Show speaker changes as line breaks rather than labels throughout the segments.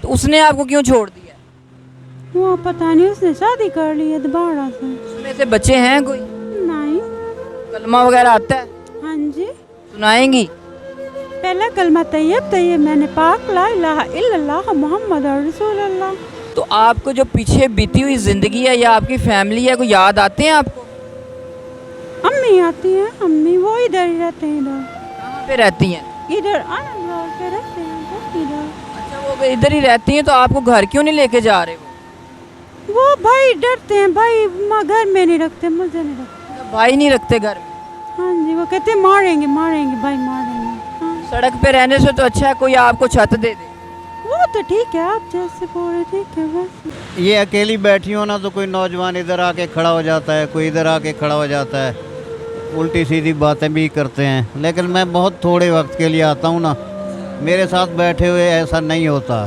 तो उसने आपको क्यों छोड़ दिया?
वो पता नहीं, उसने शादी कर ली है दोबारा से।
उसमें से बच्चे हैं कोई?
नहीं।
कलमा वगैरह आता है?
हाँ जी।
सुनाएंगी?
पहला कलमा तैयब तैयब मैंने पाक ला इलाहा इल्लल्लाह मुहम्मद रसूलुल्लाह।
तो आपको जो पीछे बीती हुई ज़िंदगी है या आपकी फैमिली है, कोई याद आते हैं आपको?
अम्मी आती हैं, अम्मी वो इधर ही रहते हैं, इधर
कहाँ पे रहती हैं?
इधर आनंद रोड पे रहते हैं, इधर।
अच्छा, वो इधर ही रहती हैं, तो आपको घर क्यों नहीं लेके जा रहे
वो भाई डरते हैं, भाई घर में नहीं रखते, मुझे नहीं रखते।
वो? भाई नहीं रखते घर में?
हाँ जी, वो कहते हैं मारेंगे मारेंगे भाई मारेंगे। हाँ।
सड़क पे रहने से तो अच्छा है कोई आपको छत दे दे।
वो तो ठीक है, आप जैसे बोल रहे ठीक है बस।
ये अकेली बैठी हो ना, तो कोई नौजवान इधर आके खड़ा हो जाता है, कोई इधर आके खड़ा हो जाता है, उल्टी सीधी बातें भी करते हैं। लेकिन मैं बहुत थोड़े वक्त के लिए आता हूँ ना, मेरे साथ बैठे हुए ऐसा नहीं होता।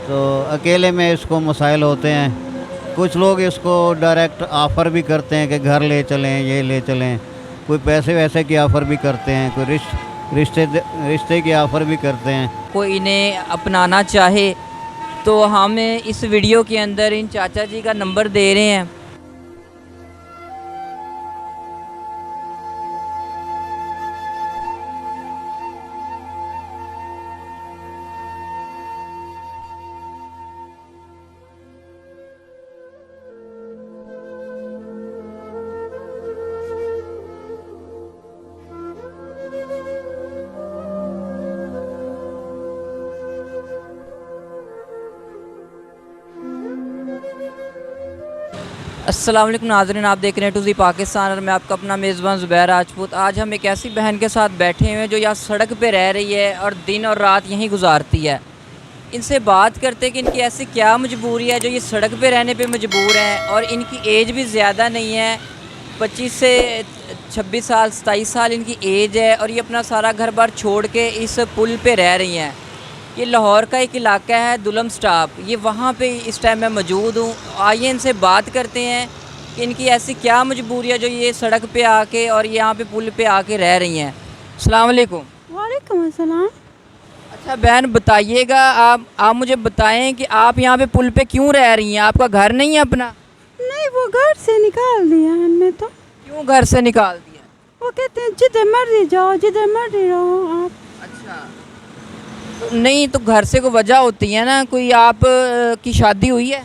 तो अकेले में इसको मसाइल होते हैं। कुछ लोग इसको डायरेक्ट ऑफ़र भी करते हैं कि घर ले चलें, ये ले चलें। कोई पैसे वैसे की ऑफ़र भी करते हैं, कोई रिश्ते की ऑफ़र भी करते हैं।
कोई इन्हें अपनाना चाहे तो हम इस वीडियो के अंदर इन चाचा जी का नंबर दे रहे हैं। अस्सलाम वालेकुम नाज़रीन, आप देख रहे हैं टू पाकिस्तान और मैं आपका अपना मेज़बान ज़ुबैर राजपूत। आज हम एक ऐसी बहन के साथ बैठे हुए हैं जो यहाँ सड़क पे रह रही है और दिन और रात यहीं गुजारती है। इनसे बात करते हैं कि इनकी ऐसी क्या मजबूरी है जो ये सड़क पे रहने पे मजबूर हैं, और इनकी एज भी ज़्यादा नहीं है, 25 से 26 साल 27 साल इनकी एज है, और ये अपना सारा घर बार छोड़ के इस पुल पे रह रही हैं। ये लाहौर का एक इलाका है दुलम स्टॉप, ये वहाँ पे इस टाइम मैं मौजूद हूँ। आइए इनसे बात करते हैं कि इनकी ऐसी क्या मजबूरी है जो ये सड़क पे आके और यहाँ पे पुल पे आके रह रही हैं। अस्सलाम वालेकुम।
वालेकुम अस्सलाम।
अच्छा बहन, बताइएगा, आप मुझे बताएं कि आप यहाँ पे पुल पे क्यों रह रही हैं? आपका घर नहीं है अपना?
नहीं, वो घर से निकाल दिया हमने तो।
क्यों घर से निकाल दिया?
वो कहते हैं जिधर मर्जी जाओ, जिधर मर्जी रहो आप।
अच्छा, तो नहीं तो घर से कोई वजह होती है ना, कोई आप की शादी हुई है?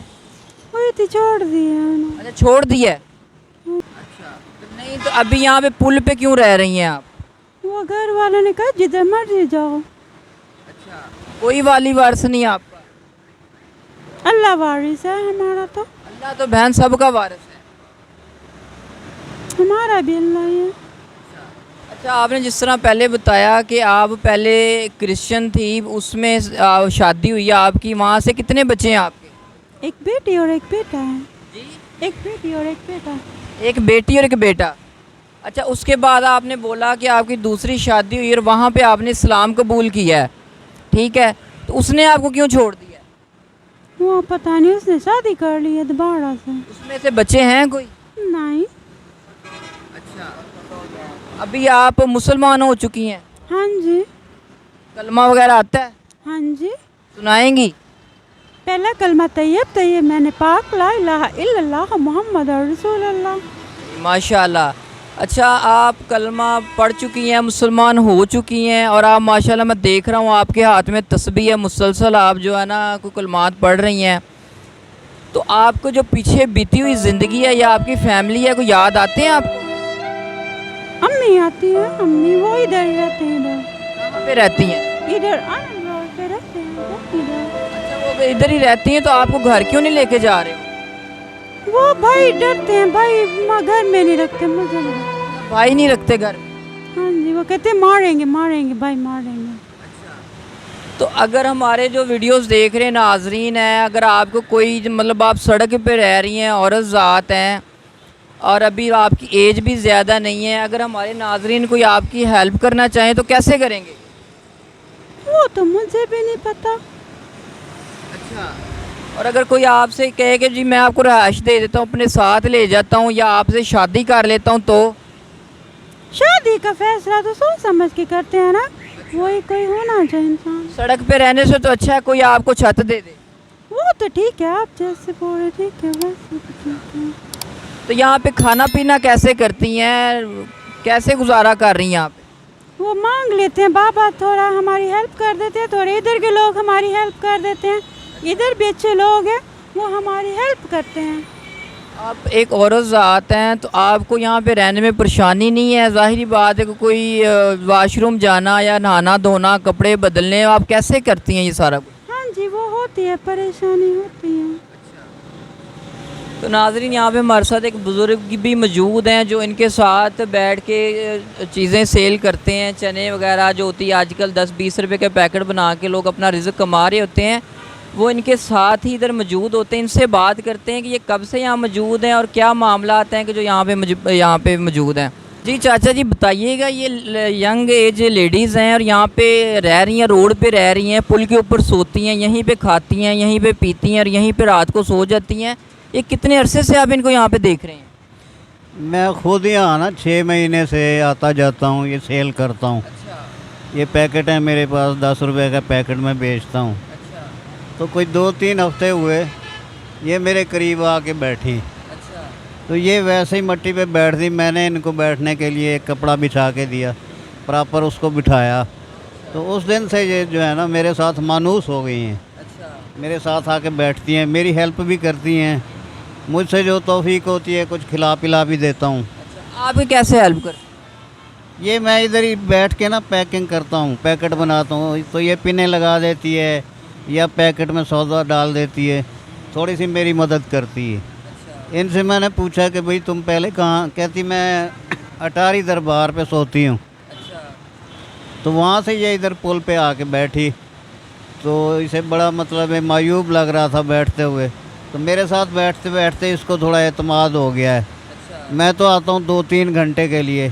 हुई थी, छोड़ दिया उन्होंने।
अच्छा, छोड़ दी है। अच्छा, तो नहीं तो अभी यहाँ पे पुल पे क्यों रह रही हैं आप?
वो घर वालों ने कहा जिधर मर्जी जाओ।
अच्छा, कोई वाली वारिस नहीं आपका?
अल्लाह वारिस है हमारा तो।
अल्लाह तो बहन सबका वारिस है।
हमारा भी अल्लाह ही है।
अच्छा, आपने जिस तरह पहले बताया कि आप पहले क्रिश्चियन थी, उसमें शादी हुई है आपकी, वहाँ से कितने बच्चे हैं आपके?
एक बेटी और एक बेटा है।
जी,
एक बेटी और एक बेटा।
एक बेटी और एक बेटा। अच्छा, उसके बाद आपने बोला कि आपकी दूसरी शादी हुई और वहाँ पे आपने इस्लाम कबूल किया है, ठीक है, तो उसने आपको क्यों छोड़ दिया?
वो पता नहीं, उसने शादी कर ली है दोबारा से।
उसमें से बच्चे हैं कोई?
नहीं।
अच्छा, अभी आप मुसलमान हो चुकी हैं?
हाँ जी।
कलमा वगैरह आता है?
हाँ जी।
सुनाएंगी?
पहला कलमा तैयब तैयब मैंने पाक ला इलाहा इल्लल्लाह मुहम्मद रसूलुल्लाह।
माशाल्लाह। अच्छा, आप कलमा पढ़ चुकी हैं, मुसलमान हो चुकी हैं, और आप माशाल्लाह मैं देख रहा हूँ आपके हाथ में तस्बीह है, मुसलसल आप जो है ना कोई कलमात पढ़ रही हैं। तो आपको जो पीछे बीती हुई ज़िंदगी है या आपकी फैमिली है, कोई याद आते हैं आपको?
अम्मी आती हैं, अम्मी वो इधर ही रहते हैं, इधर
कहाँ पे रहती हैं?
इधर आनंद रोड पे रहते हैं, इधर।
अच्छा, वो इधर ही रहती हैं, तो आपको घर क्यों नहीं लेके जा रहे हो?
वो भाई डरते हैं, भाई घर में नहीं रखते, मुझे नहीं रखते।
भाई नहीं रखते घर में?
हाँ जी, वो कहते हैं मारेंगे मारेंगे भाई मारेंगे।
तो अगर हमारे जो वीडियोस देख रहे हैं नाजरीन हैं, अगर आपको कोई मतलब आप सड़क पे रह रही हैं, औरत ज़ात हैं, और अभी आपकी एज भी ज़्यादा नहीं है, अगर हमारे नाजरीन कोई आपकी हेल्प करना चाहें तो कैसे करेंगे?
वो तो मुझे भी नहीं पता।
अच्छा, और अगर कोई आपसे कहे कि जी मैं आपको रहायश दे देता हूँ, अपने साथ ले जाता हूँ, या आपसे शादी कर लेता हूँ, तो?
शादी का फैसला तो सोच समझ के करते हैं ना। वही कोई होना चाहिए इंसान।
सड़क पे रहने से तो अच्छा है कोई आपको छत दे दे।
वो तो ठीक है, आप जैसे बोल रहे ठीक है, वैसे तो ठीक है।
तो यहाँ पे खाना पीना कैसे करती हैं, कैसे गुजारा कर रही हैं आप?
वो मांग लेते हैं, बाबा थोड़ा हमारी हेल्प कर देते हैं, थोड़े इधर के लोग हमारी हेल्प कर देते हैं, इधर भी अच्छे लोग हैं वो हमारी हेल्प करते हैं।
आप एक औरत ज़ात हैं तो आपको यहाँ पे रहने में परेशानी नहीं है? ज़ाहिरी बात है कि कोई वाशरूम जाना या नहाना धोना कपड़े बदलने आप कैसे करती हैं ये सारा कुछ?
हाँ जी, वो होती है, परेशानी होती है।
तो नाज़रीन यहाँ पे हमारे साथ एक बुज़ुर्ग भी मौजूद हैं जो इनके साथ बैठ के चीज़ें सेल करते हैं। चने वगैरह जो होती है आजकल 10-20 रुपए के पैकेट बना के लोग अपना रिज़्क़ कमा रहे होते हैं, वो इनके साथ ही इधर मौजूद होते हैं। इनसे बात करते हैं कि ये कब से यहाँ मौजूद हैं और क्या मामला आते हैं कि जो यहाँ पे मौजूद हैं। जी चाचा जी बताइएगा, ये यंग एज लेडीज़ हैं और यहाँ पे रह रही हैं, रोड पे रह रही हैं, पुल के ऊपर सोती हैं, यहीं पे खाती हैं, यहीं पे पीती हैं और यहीं पे रात को सो जाती हैं। ये कितने अरसे से आप इनको यहाँ पे देख रहे हैं?
मैं खुद यहाँ ना 6 महीने से आता जाता हूँ, ये सेल करता हूँ। ये पैकेट है मेरे पास, 10 रुपए का पैकेट मैं बेचता हूँ। तो कोई 2-3 हफ्ते हुए ये मेरे करीब आके बैठी। तो ये वैसे ही मट्टी पे बैठ दी, मैंने इनको बैठने के लिए एक कपड़ा बिछा के दिया, प्रॉपर उसको बिठाया। तो उस दिन से ये जो है ना मेरे साथ मानूस हो गई हैं। मेरे साथ आके बैठती हैं, मेरी हेल्प भी करती हैं, मुझसे जो तौफीक होती है कुछ खिला पिला भी देता हूँ।
आप कैसे हेल्प कर?
ये मैं इधर ही बैठ के ना पैकिंग करता हूँ, पैकेट बनाता हूँ, तो ये पिने लगा देती है या पैकेट में सौदा डाल देती है, थोड़ी सी मेरी मदद करती है। इनसे मैंने पूछा कि भाई तुम पहले कहाँ, कहती मैं अटारी दरबार पे सोती हूँ। तो वहाँ से ये इधर पुल पे आके बैठी, तो इसे बड़ा मतलब है मायूब लग रहा था बैठते हुए। तो मेरे साथ बैठते बैठते इसको थोड़ा एतमाद हो गया है। मैं तो आता हूँ 2-3 घंटे के लिए,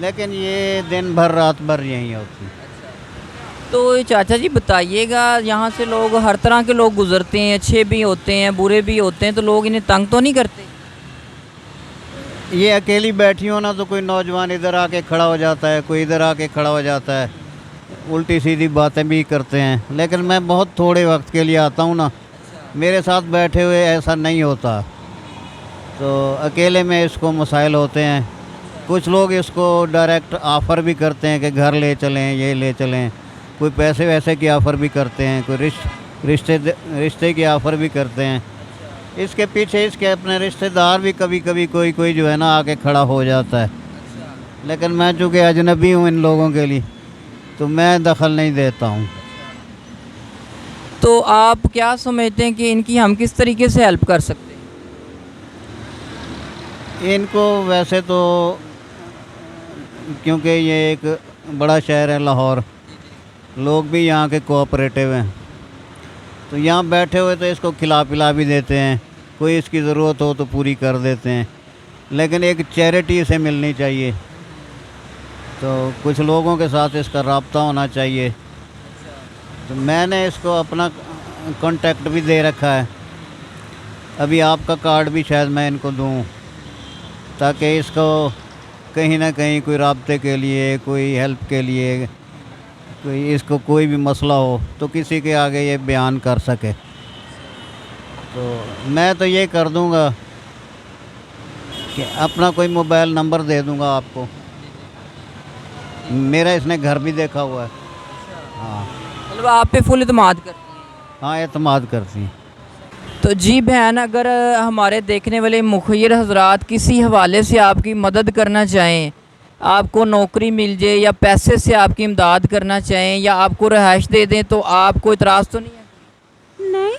लेकिन ये दिन भर रात भर यहीं होती।
तो चाचा जी बताइएगा, यहाँ से लोग हर तरह के लोग गुजरते हैं, अच्छे भी होते हैं बुरे भी होते हैं, तो लोग इन्हें तंग तो नहीं करते?
ये अकेली बैठी हो ना तो कोई नौजवान इधर आके खड़ा हो जाता है, कोई इधर आके खड़ा हो जाता है, उल्टी सीधी बातें भी करते हैं। लेकिन मैं बहुत थोड़े वक्त के लिए आता हूँ ना, मेरे साथ बैठे हुए ऐसा नहीं होता। तो अकेले में इसको मसाइल होते हैं। कुछ लोग इसको डायरेक्ट ऑफ़र भी करते हैं कि घर ले चलें, ये ले चलें, कोई पैसे वैसे की ऑफ़र भी करते हैं, कोई रिश्ते की ऑफ़र भी करते हैं। इसके पीछे इसके अपने रिश्तेदार भी कभी कभी कोई जो है ना आके खड़ा हो जाता है। लेकिन मैं चूँकि अजनबी हूँ इन लोगों के लिए, तो मैं दखल नहीं देता हूँ।
तो आप क्या समझते हैं कि इनकी हम किस तरीके से हेल्प कर सकते हैं?
इनको वैसे तो क्योंकि ये एक बड़ा शहर है लाहौर, लोग भी यहाँ के कोऑपरेटिव हैं, तो यहाँ बैठे हुए तो इसको खिला पिला भी देते हैं, कोई इसकी ज़रूरत हो तो पूरी कर देते हैं। लेकिन एक चैरिटी इसे मिलनी चाहिए, तो कुछ लोगों के साथ इसका रब्ता होना चाहिए। तो मैंने इसको अपना कांटेक्ट भी दे रखा है, अभी आपका कार्ड भी शायद मैं इनको दूँ, ताकि इसको कहीं ना कहीं कोई रब्ते के लिए, कोई हेल्प के लिए, कोई इसको कोई भी मसला हो तो किसी के आगे ये बयान कर सके। तो मैं तो ये कर दूंगा कि अपना कोई मोबाइल नंबर दे दूंगा आपको, मेरा इसने घर भी देखा हुआ है। हाँ
मतलब आप पे फुल इत्मीनान करती हैं?
हाँ, एतमाद करती हैं।
तो जी बहन, अगर हमारे देखने वाले मुखिर हजरात किसी हवाले से आपकी मदद करना चाहें, आपको नौकरी मिल जाए या पैसे से आपकी इमदाद करना चाहें या आपको रिहाइश दे दें, तो आपको इतराज़ तो नहीं है?
नहीं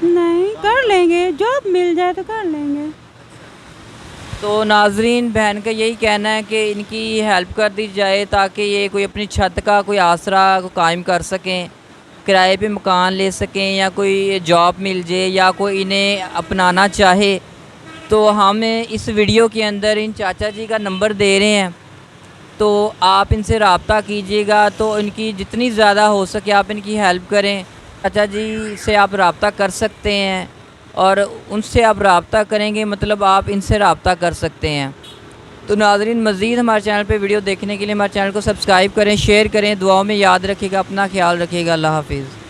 नहीं, कर लेंगे, जॉब मिल जाए तो कर लेंगे।
तो नाजरीन, बहन का यही कहना है कि इनकी हेल्प कर दी जाए ताकि ये कोई अपनी छत का कोई आसरा को कायम कर सकें, किराए पे मकान ले सकें या कोई जॉब मिल जाए या कोई इन्हें अपनाना चाहे। तो हम इस वीडियो के अंदर इन चाचा जी का नंबर दे रहे हैं, तो आप इनसे रब्ता कीजिएगा, तो इनकी जितनी ज़्यादा हो सके आप इनकी हेल्प करें। चाचा जी से आप रब्ता कर सकते हैं और उनसे आप रब्ता करेंगे मतलब आप इनसे रब्ता कर सकते हैं। तो नाज़रीन, मज़ीद हमारे चैनल पे वीडियो देखने के लिए हमारे चैनल को सब्सक्राइब करें, शेयर करें, दुआओं में याद रखिएगा, अपना ख्याल रखिएगा। अल्लाह हाफिज़।